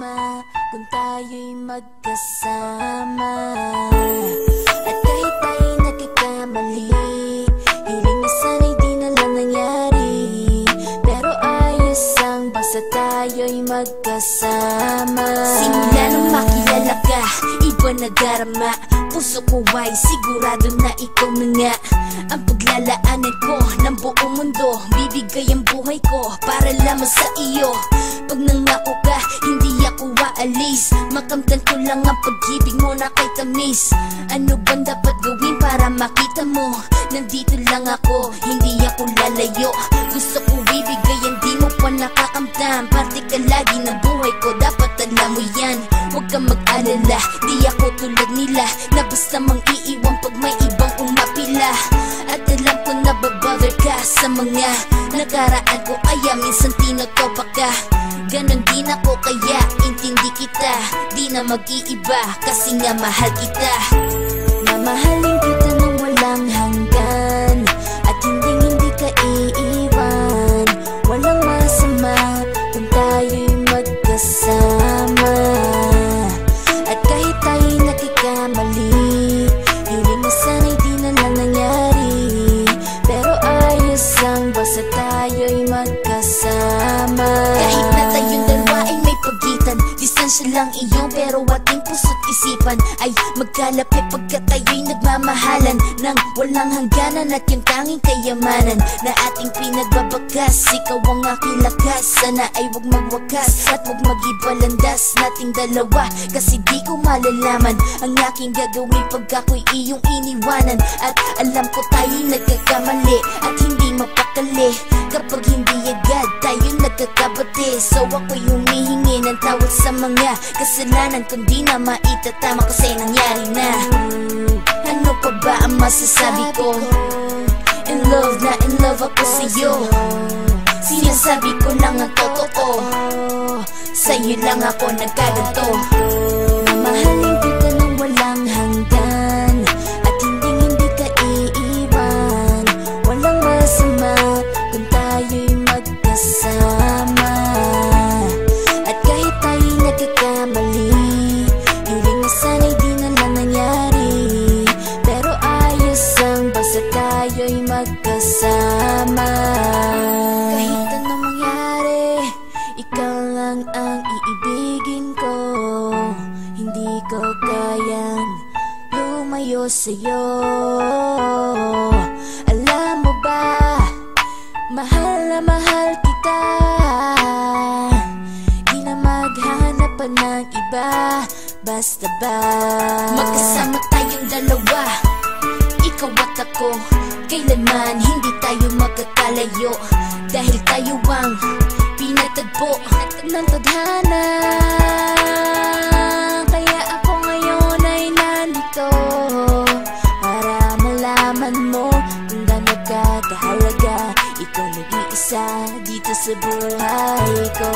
masama kung tayo'y magkasama. At kahit tayo'y nagkakamali, hiling na sana'y di na lang nangyari. Pero ayos ang basta tayo'y magkasama. Simula nang makilala ka, iba na darama. Puso ko ay sigurado na ikaw na nga ang paglalaanan ko ng buong mundo. Bibigay ang buhay ko para lamang sa iyo. Pag nangako ka, hindi ako aalis. Makamtan ko lang ang pag-ibig mo na kay tamis. Ano bang dapat gawin para makita mo? Nandito lang ako, hindi ako lalayo. Gusto ko bibigay ang di mo pa nakakamtan. Parte ka lagi ng buhay ko, dapat alam mo yan. Huwag kang mag-alala, di ako tulad nila na basta mang iiwan pag may ibang umapila. At alam ko na babother ka sa mga nakaraan ko, kaya minsan tinotopak ka. Ganon din ako kaya intindi kita. Di na mag-iiba kasi nga mahal kita. Mamahalin kita nang walang hanggan, at hindi ka iiwan. Walang masama kung tayo'y magkasama. At kahit tayo'y nakikamali, hiling na sana'y di na lang nangyari. Pero ayos ang basta tayo'y magkasama. Kahit na tayong dalawa ay may pagitan, distansya lang iyon pero ating puso't isipan ay magkalapit pagkat tayo'y nagmamahalan ng walang hangganan. At yung tanging kayamanan na ating pinagbabagas, ikaw ang aking lakas. Sana ay huwag magwakas at huwag mag-ibalandas nating dalawa, kasi di ko malalaman ang aking gagawin pag ako'y iyong iniwanan. At alam ko tayo'y nagkakamali at hindi mapakali kapag hindi agad tayo'y nagkakabati. So ako'y humihingi ng tawad sa mga kasalanan kung di na maitatama kasi nangyari na. Ano pa ba ang masasabi ko? In love na in love ako sa'yo. Sinasabi ko lang ang totoo, sa'yo lang ako nagkaganto. Mamahalin kita nang walang hanggan, at hindi ka iiwan. Walang masama kung tayo'y magkasama. At kahit tayo'y nagkakamali, hiling na sana'y di na lang nangyari. Pero ayos ang basta tayo'y magkasama. Kahit anong mangyari, ikaw lang ang iibigin ko. Hindi ko kayang lumayo sa'yo. Alam mo ba, mahal na mahal kita. Di na maghanap pa ng iba, basta ba magkasama tayong dalawa, ikaw at ako. Kailanman hindi tayo magkakalayo, dahil tayo ang pinatagpo ng tadhana. Kaya ako ngayon ay nandito para malaman mo kung gaano ka kahalaga. Ikaw nag-iisa dito sa buhay ko.